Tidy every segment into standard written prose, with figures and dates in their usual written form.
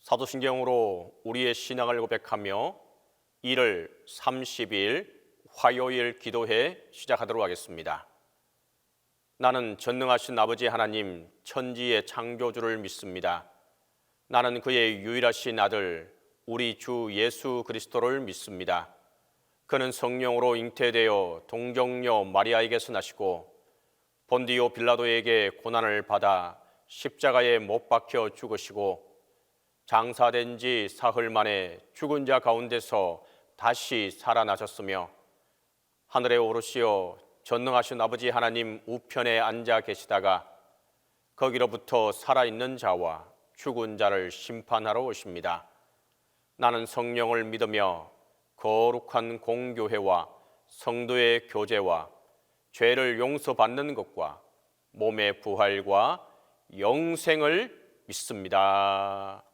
사도신경으로 우리의 신앙을 고백하며 1월 30일 화요일 기도회 시작하도록 하겠습니다. 나는 전능하신 아버지 하나님 천지의 창조주를 믿습니다. 나는 그의 유일하신 아들 우리 주 예수 그리스도를 믿습니다. 그는 성령으로 잉태되어 동정녀 마리아에게서 나시고 본디오 빌라도에게 고난을 받아 십자가에 못 박혀 죽으시고 장사된 지 사흘 만에 죽은 자 가운데서 다시 살아나셨으며 하늘에 오르시어 전능하신 아버지 하나님 우편에 앉아 계시다가 거기로부터 살아있는 자와 죽은 자를 심판하러 오십니다. 나는 성령을 믿으며 거룩한 공교회와 성도의 교제와 죄를 용서받는 것과 몸의 부활과 영생을 믿습니다.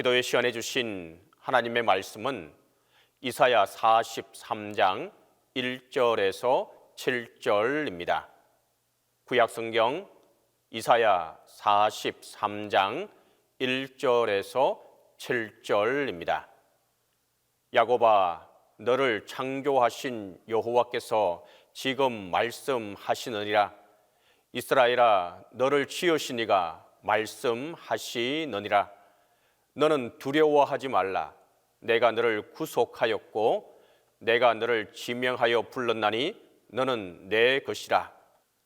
기도에 시연해 주신 하나님의 말씀은 이사야 43장 1절에서 7절입니다. 구약성경 이사야 43장 1절에서 7절입니다. 야곱아, 너를 창조하신 여호와께서 지금 말씀하시느니라. 이스라엘아, 너를 지으신 이가 말씀하시느니라. 너는 두려워하지 말라. 내가 너를 구속하였고 내가 너를 지명하여 불렀나니 너는 내 것이라.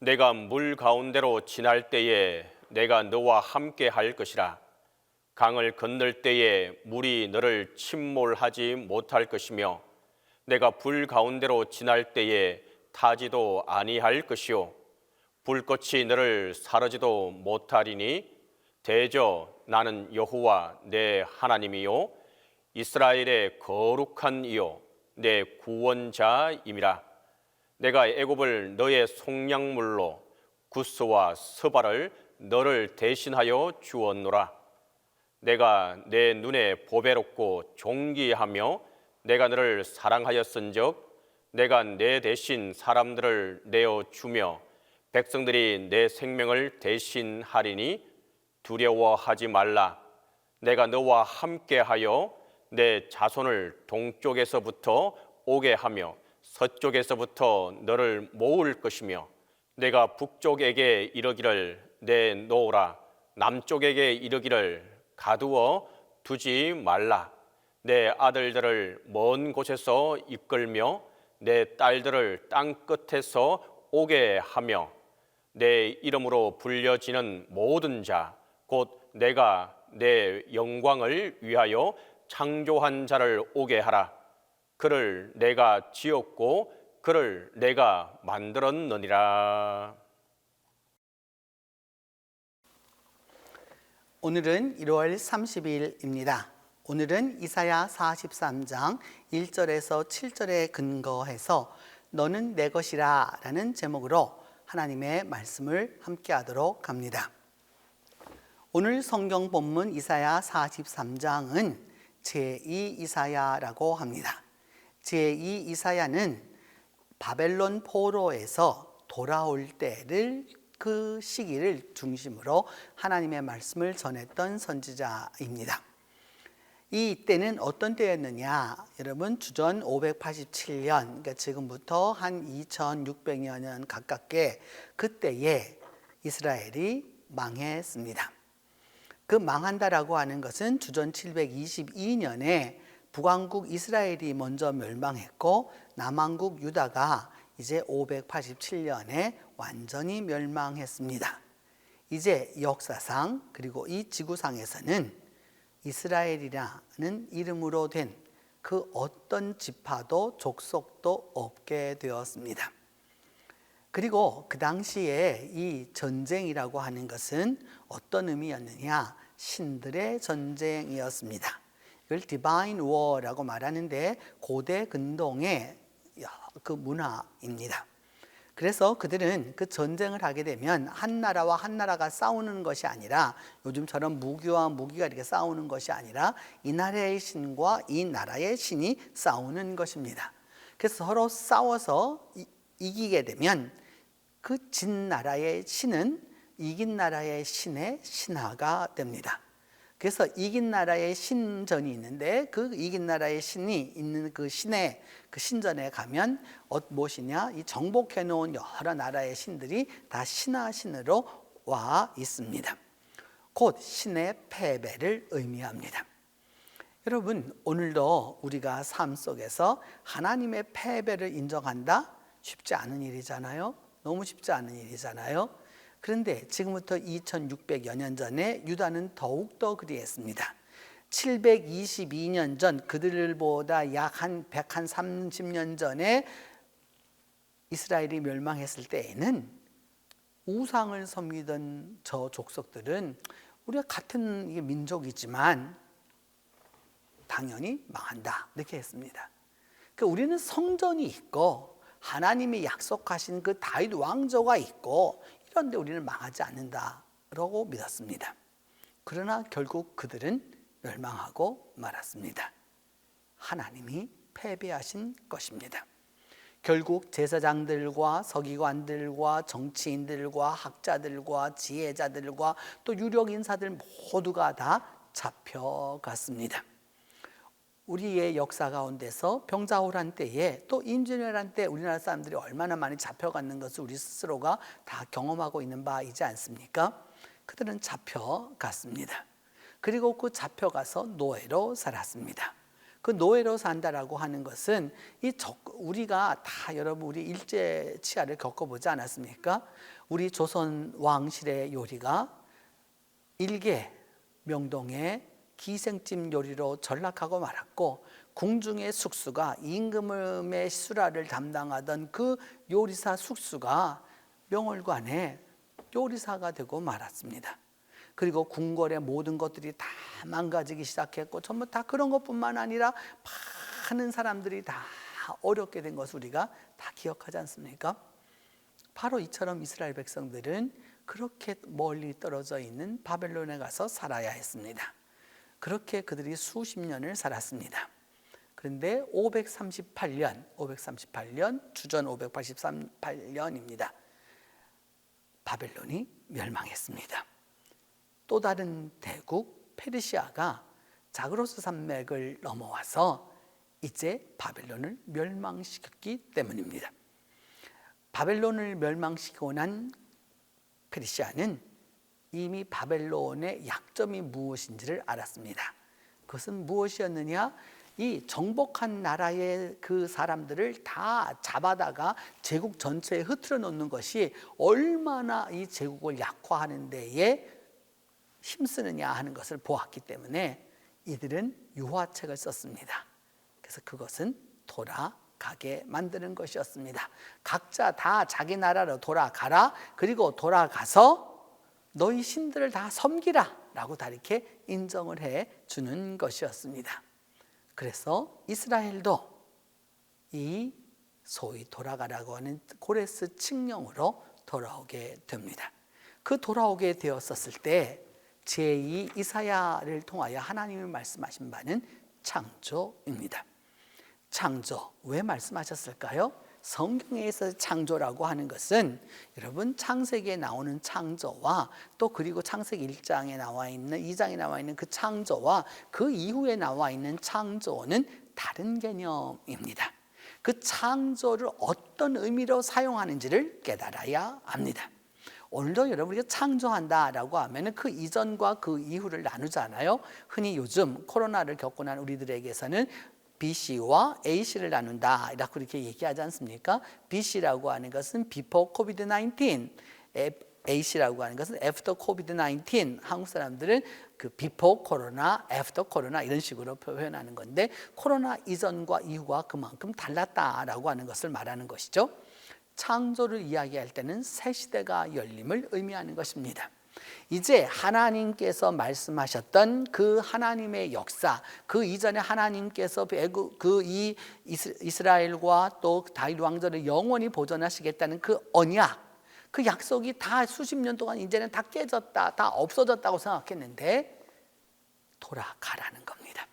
내가 물 가운데로 지날 때에 내가 너와 함께 할 것이라. 강을 건널 때에 물이 너를 침몰하지 못할 것이며 내가 불 가운데로 지날 때에 타지도 아니할 것이요 불꽃이 너를 사르지도 못하리니 대저 나는 여호와 내 하나님이요 이스라엘의 거룩한 이요 내 구원자임이라. 내가 애굽을 너의 속량물로 구스와 스바를 너를 대신하여 주었노라. 내가 내 눈에 보배롭고 존귀하며 내가 너를 사랑하였은즉 내가 내 대신 사람들을 내어 주며 백성들이 내 생명을 대신하리니 두려워하지 말라. 내가 너와 함께하여 내 자손을 동쪽에서부터 오게 하며 서쪽에서부터 너를 모을 것이며 내가 북쪽에게 이르기를 내놓으라. 남쪽에게 이르기를 가두어 두지 말라. 내 아들들을 먼 곳에서 이끌며 내 딸들을 땅 끝에서 오게 하며 내 이름으로 불려지는 모든 자 곧 내가 내 영광을 위하여 창조한 자를 오게 하라. 그를 내가 지었고 그를 내가 만들었느니라. 오늘은 1월 30일입니다. 오늘은 이사야 43장 1절에서 7절에 근거해서 너는 내 것이라 라는 제목으로 하나님의 말씀을 함께 하도록 합니다. 오늘 성경 본문 이사야 43장은 제2 이사야라고 합니다. 제2 이사야는 바벨론 포로에서 돌아올 때를 그 시기를 중심으로 하나님의 말씀을 전했던 선지자입니다. 이 때는 어떤 때였느냐? 여러분 주전 587년, 그러니까 지금부터 한 2600여 년 가깝게 그때에 이스라엘이 망했습니다. 그 망한다라고 하는 것은 주전 722년에 북왕국 이스라엘이 먼저 멸망했고 남왕국 유다가 이제 587년에 완전히 멸망했습니다. 이제 역사상 그리고 이 지구상에서는 이스라엘이라는 이름으로 된 그 어떤 지파도 족속도 없게 되었습니다. 그리고 그 당시에 이 전쟁이라고 하는 것은 어떤 의미였느냐? 신들의 전쟁이었습니다. 이걸 디바인 워라고 말하는데 고대 근동의 그 문화입니다. 그래서 그들은 그 전쟁을 하게 되면 한 나라와 한 나라가 싸우는 것이 아니라 요즘처럼 무기와 무기가 이렇게 싸우는 것이 아니라 이 나라의 신과 이 나라의 신이 싸우는 것입니다. 그래서 서로 싸워서 이기게 되면 그 진 나라의 신은 이긴 나라의 신의 신하가 됩니다. 그래서 이긴 나라의 신전이 있는데 그 이긴 나라의 신이 있는 그 신의 그 신전에 가면 무엇이냐? 이 정복해 놓은 여러 나라의 신들이 다 신하신으로 와 있습니다. 곧 신의 패배를 의미합니다. 여러분, 오늘도 우리가 삶 속에서 하나님의 패배를 인정한다? 쉽지 않은 일이잖아요. 너무 쉽지 않은 일이잖아요. 그런데 지금부터 2600여 년 전에 유다는 더욱더 그리했습니다. 722년 전, 그들보다 약 한 130년 전에 이스라엘이 멸망했을 때에는 우상을 섬기던 저 족속들은 우리가 같은 민족이지만 당연히 망한다, 이렇게 했습니다. 그러니까 우리는 성전이 있고 하나님이 약속하신 그 다윗 왕조가 있고 그런데 우리는 망하지 않는다라고 믿었습니다. 그러나 결국 그들은 멸망하고 말았습니다. 하나님이 패배하신 것입니다. 결국 제사장들과 서기관들과 정치인들과 학자들과 지혜자들과 또 유력 인사들 모두가 다 잡혀갔습니다. 우리의 역사 가운데서 병자호란 때에 또 임진왜란 때 우리나라 사람들이 얼마나 많이 잡혀갔는 것을 우리 스스로가 다 경험하고 있는 바이지 않습니까? 그들은 잡혀갔습니다. 그리고 그 잡혀가서 노예로 살았습니다. 그 노예로 산다라고 하는 것은 우리가 다 여러분 우리 일제 치하를 겪어보지 않았습니까? 우리 조선 왕실의 요리가 일개 명동의 기생집 요리로 전락하고 말았고 궁중의 숙수가 임금의 수라를 담당하던 그 요리사 숙수가 명월관의 요리사가 되고 말았습니다. 그리고 궁궐의 모든 것들이 다 망가지기 시작했고 전부 다 그런 것뿐만 아니라 많은 사람들이 다 어렵게 된 것을 우리가 다 기억하지 않습니까? 바로 이처럼 이스라엘 백성들은 그렇게 멀리 떨어져 있는 바벨론에 가서 살아야 했습니다. 그렇게 그들이 수십 년을 살았습니다. 그런데 538년 주전 583년입니다. 바벨론이 멸망했습니다. 또 다른 대국 페르시아가 자그로스 산맥을 넘어와서 이제 바벨론을 멸망시켰기 때문입니다. 바벨론을 멸망시키고 난 페르시아는 이미 바벨론의 약점이 무엇인지를 알았습니다. 그것은 무엇이었느냐? 이 정복한 나라의 그 사람들을 다 잡아다가 제국 전체에 흐트러 놓는 것이 얼마나 이 제국을 약화하는 데에 힘쓰느냐 하는 것을 보았기 때문에 이들은 유화책을 썼습니다. 그래서 그것은 돌아가게 만드는 것이었습니다. 각자 다 자기 나라로 돌아가라. 그리고 돌아가서 너희 신들을 다 섬기라 라고 다 이렇게 인정을 해 주는 것이었습니다. 그래서 이스라엘도 이 소위 돌아가라고 하는 고레스 칙령으로 돌아오게 됩니다. 그 돌아오게 되었었을 때 제2 이사야를 통하여 하나님이 말씀하신 바는 창조입니다. 창조, 왜 말씀하셨을까요? 성경에서 창조라고 하는 것은 여러분 창세기에 나오는 창조와 또 그리고 창세기 1장에 나와 있는 2장에 나와 있는 그 창조와 그 이후에 나와 있는 창조는 다른 개념입니다. 그 창조를 어떤 의미로 사용하는지를 깨달아야 합니다. 오늘도 여러분 우리가 창조한다라고 하면 그 이전과 그 이후를 나누잖아요. 흔히 요즘 코로나를 겪고 난 우리들에게서는 BC와 AC를 나눈다 라고 이렇게 얘기하지 않습니까? BC라고 하는 것은 Before COVID-19, AC라고 하는 것은 After COVID-19, 한국 사람들은 그 Before 코로나, After 코로나 이런 식으로 표현하는 건데 코로나 이전과 이후가 그만큼 달랐다라고 하는 것을 말하는 것이죠. 창조를 이야기할 때는 새 시대가 열림을 의미하는 것입니다. 이제 하나님께서 말씀하셨던 그 하나님의 역사, 그 이전에 하나님께서 이 이스라엘과 또 다윗 왕조를 영원히 보존하시겠다는 그 언약, 그 약속이 다 수십 년 동안 이제는 다 깨졌다, 다 없어졌다고 생각했는데 돌아가라는 겁니다.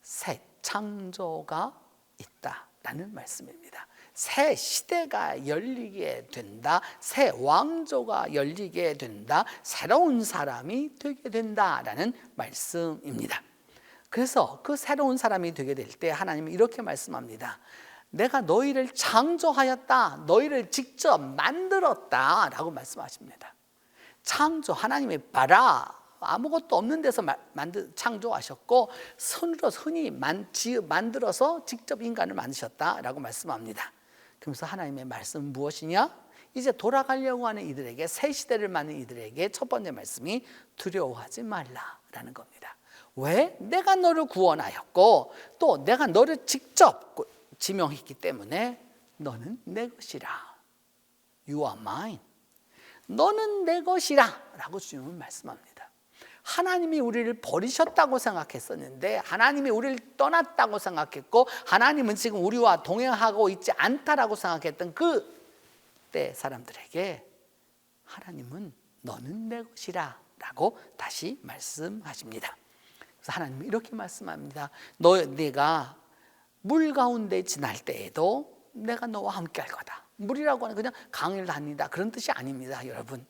새 창조가 있다라는 말씀입니다. 새 시대가 열리게 된다, 새 왕조가 열리게 된다, 새로운 사람이 되게 된다라는 말씀입니다. 그래서 그 새로운 사람이 되게 될 때 하나님은 이렇게 말씀합니다. 내가 너희를 창조하였다, 너희를 직접 만들었다 라고 말씀하십니다. 창조, 하나님의 바라, 아무것도 없는 데서 창조하셨고 손으로 흔히 만들어서 직접 인간을 만드셨다라고 말씀합니다. 그러면서 하나님의 말씀은 무엇이냐? 이제 돌아가려고 하는 이들에게, 새 시대를 맞는 이들에게 첫 번째 말씀이 두려워하지 말라라는 겁니다. 왜? 내가 너를 구원하였고 또 내가 너를 직접 지명했기 때문에 너는 내 것이라. You are mine. 너는 내 것이라 라고 주님은 말씀합니다. 하나님이 우리를 버리셨다고 생각했었는데 하나님이 우리를 떠났다고 생각했고 하나님은 지금 우리와 동행하고 있지 않다라고 생각했던 그때 사람들에게 하나님은 너는 내 것이라 라고 다시 말씀하십니다. 그래서 하나님은 이렇게 말씀합니다. 내가 물 가운데 지날 때에도 내가 너와 함께 할 거다. 물이라고 하는 그냥 강을 다닌다 그런 뜻이 아닙니다, 여러분.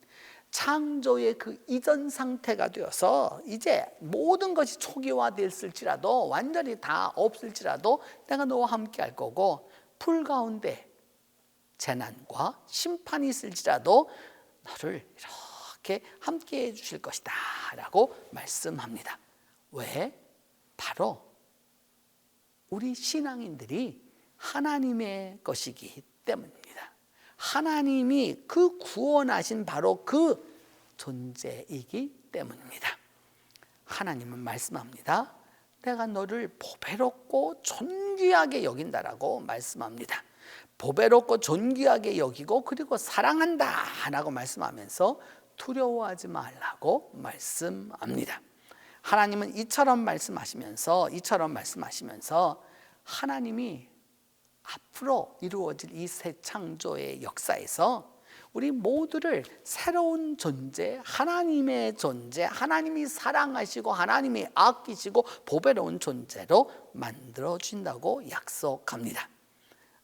창조의 그 이전 상태가 되어서 이제 모든 것이 초기화됐을지라도 완전히 다 없을지라도 내가 너와 함께 할 거고 풀 가운데 재난과 심판이 있을지라도 너를 이렇게 함께 해 주실 것이다 라고 말씀합니다. 왜? 바로 우리 신앙인들이 하나님의 것이기 때문입니다. 하나님이 그 구원하신 바로 그 존재이기 때문입니다. 하나님은 말씀합니다. 내가 너를 보배롭고 존귀하게 여긴다라고 말씀합니다. 보배롭고 존귀하게 여기고 그리고 사랑한다 라고 말씀하면서 두려워하지 말라고 말씀합니다. 하나님은 이처럼 말씀하시면서 하나님이 앞으로 이루어질 이 새 창조의 역사에서 우리 모두를 새로운 존재, 하나님의 존재, 하나님이 사랑하시고 하나님이 아끼시고 보배로운 존재로 만들어 주신다고 약속합니다.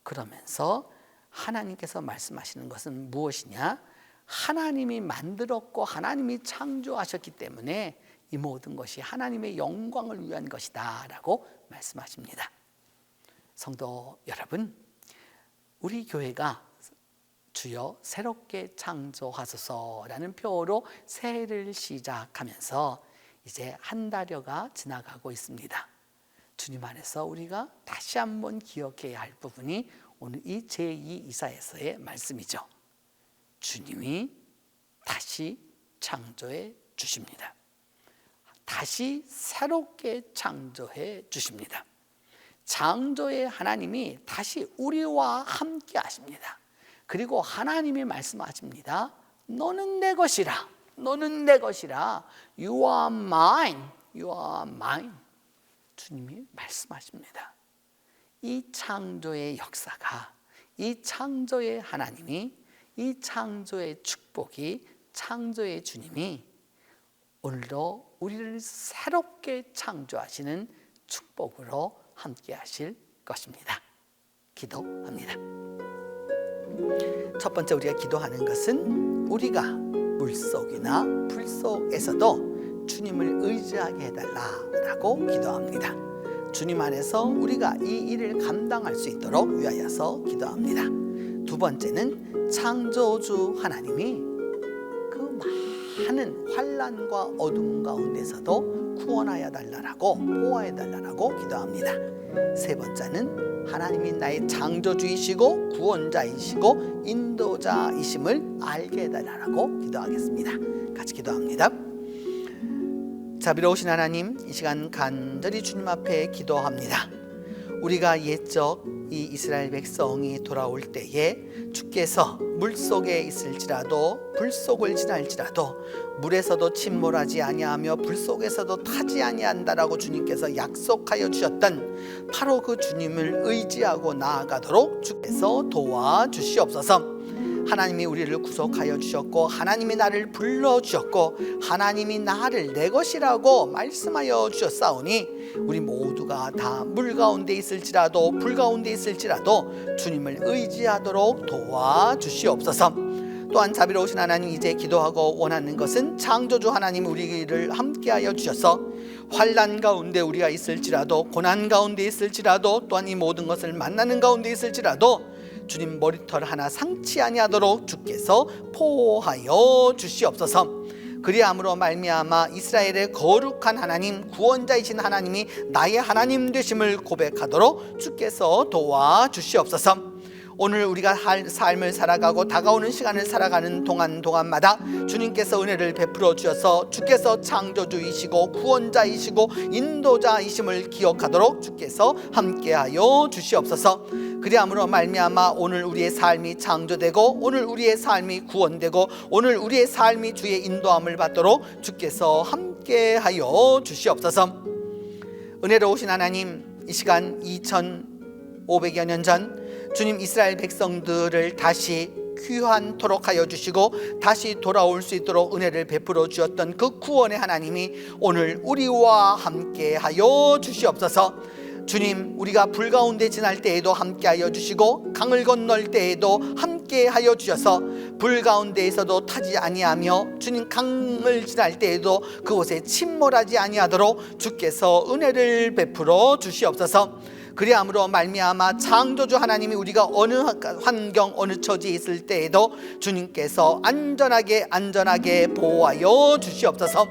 그러면서 하나님께서 말씀하시는 것은 무엇이냐? 하나님이 만들었고 하나님이 창조하셨기 때문에 이 모든 것이 하나님의 영광을 위한 것이다 라고 말씀하십니다. 성도 여러분, 우리 교회가 주여 새롭게 창조하소서라는 표어로 새해를 시작하면서 이제 한 달여가 지나가고 있습니다. 주님 안에서 우리가 다시 한번 기억해야 할 부분이 오늘 이 제2 이사야서의 말씀이죠. 주님이 다시 창조해 주십니다. 다시 새롭게 창조해 주십니다. 창조의 하나님이 다시 우리와 함께 하십니다. 그리고 하나님이 말씀하십니다. 너는 내 것이라. 너는 내 것이라. You are mine. You are mine. 주님이 말씀하십니다. 이 창조의 역사가, 이 창조의 하나님이, 이 창조의 축복이, 창조의 주님이 오늘도 우리를 새롭게 창조하시는 축복으로 함께 하실 것입니다. 기도합니다. 첫 번째 우리가 기도하는 것은 우리가 물속이나 불 속에서도 주님을 의지하게 해달라고 기도합니다. 주님 안에서 우리가 이 일을 감당할 수 있도록 위하여서 기도합니다. 두 번째는 창조주 하나님이 그 많은 환난과 어둠 가운데서도 구원하여 달라고 보호하여 달라고 기도합니다. 세 번째는 하나님이 나의 창조주이시고 구원자이시고 인도자이심을 알게 해달라고 기도하겠습니다. 같이 기도합니다. 자비로우신 하나님, 이 시간 간절히 주님 앞에 기도합니다. 우리가 옛적 이 이스라엘 백성이 돌아올 때에 주께서 물속에 있을지라도 불속을 지날지라도 물에서도 침몰하지 아니하며 불속에서도 타지 아니한다라고 주님께서 약속하여 주셨던 바로 그 주님을 의지하고 나아가도록 주께서 도와주시옵소서. 하나님이 우리를 구속하여 주셨고 하나님이 나를 불러주셨고 하나님이 나를 내 것이라고 말씀하여 주셨사오니 우리 모두가 다 물 가운데 있을지라도 불 가운데 있을지라도 주님을 의지하도록 도와주시옵소서. 또한 자비로우신 하나님, 이제 기도하고 원하는 것은 창조주 하나님 우리를 함께하여 주셔서 환난 가운데 우리가 있을지라도 고난 가운데 있을지라도 또한 이 모든 것을 만나는 가운데 있을지라도 주님 머리털 하나 상치 아니하도록 주께서 보호하여 주시옵소서. 그리함으로 말미암아 이스라엘의 거룩한 하나님, 구원자이신 하나님이 나의 하나님 되심을 고백하도록 주께서 도와주시옵소서. 오늘 우리가 삶을 살아가고 다가오는 시간을 살아가는 동안마다 주님께서 은혜를 베풀어 주셔서 주께서 창조주이시고 구원자이시고 인도자이심을 기억하도록 주께서 함께하여 주시옵소서. 그리함으로 말미암아 오늘 우리의 삶이 창조되고 오늘 우리의 삶이 구원되고 오늘 우리의 삶이 주의 인도함을 받도록 주께서 함께하여 주시옵소서. 은혜로우신 하나님, 이 시간 2500여 년 전 주님 이스라엘 백성들을 다시 귀환토록 하여 주시고 다시 돌아올 수 있도록 은혜를 베풀어 주었던 그 구원의 하나님이 오늘 우리와 함께 하여 주시옵소서. 주님, 우리가 불 가운데 지날 때에도 함께 하여 주시고 강을 건널 때에도 함께 하여 주셔서 불 가운데에서도 타지 아니하며 주님 강을 지날 때에도 그곳에 침몰하지 아니하도록 주께서 은혜를 베풀어 주시옵소서. 그리함으로 말미암아 창조주 하나님이 우리가 어느 환경 어느 처지에 있을 때에도 주님께서 안전하게 보호하여 주시옵소서.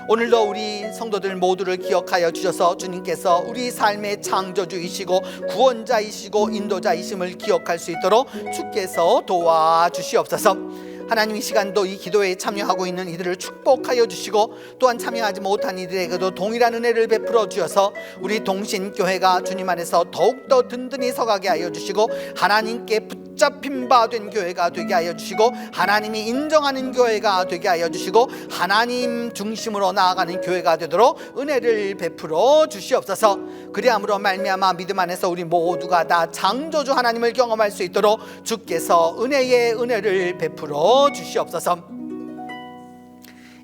오늘도 우리 성도들 모두를 기억하여 주셔서 주님께서 우리 삶의 창조주이시고 구원자이시고 인도자이심을 기억할 수 있도록 주께서 도와주시옵소서. 하나님, 이 시간도 이 기도에 참여하고 있는 이들을 축복하여 주시고 또한 참여하지 못한 이들에게도 동일한 은혜를 베풀어 주셔서 우리 동신교회가 주님 안에서 더욱더 든든히 서가게 하여 주시고 하나님께 붙잡힌 바 된 교회가 되게 하여 주시고 하나님이 인정하는 교회가 되게 하여 주시고 하나님 중심으로 나아가는 교회가 되도록 은혜를 베풀어 주시옵소서. 그리함으로 말미암아 믿음 안에서 우리 모두가 다 창조주 하나님을 경험할 수 있도록 주께서 은혜를 베풀어 주시옵소서.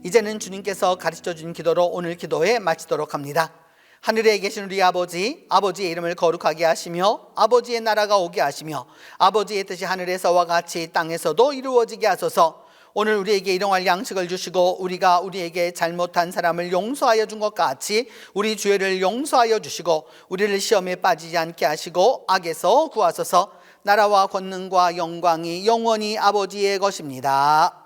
이제는 주님께서 가르쳐 준 기도로 오늘 기도회 마치도록 합니다. 하늘에 계신 우리 아버지, 아버지의 이름을 거룩하게 하시며 아버지의 나라가 오게 하시며 아버지의 뜻이 하늘에서와 같이 땅에서도 이루어지게 하소서. 오늘 우리에게 일용할 양식을 주시고 우리가 우리에게 잘못한 사람을 용서하여 준 것 같이 우리 죄를 용서하여 주시고 우리를 시험에 빠지지 않게 하시고 악에서 구하소서. 나라와 권능과 영광이 영원히 아버지의 것입니다.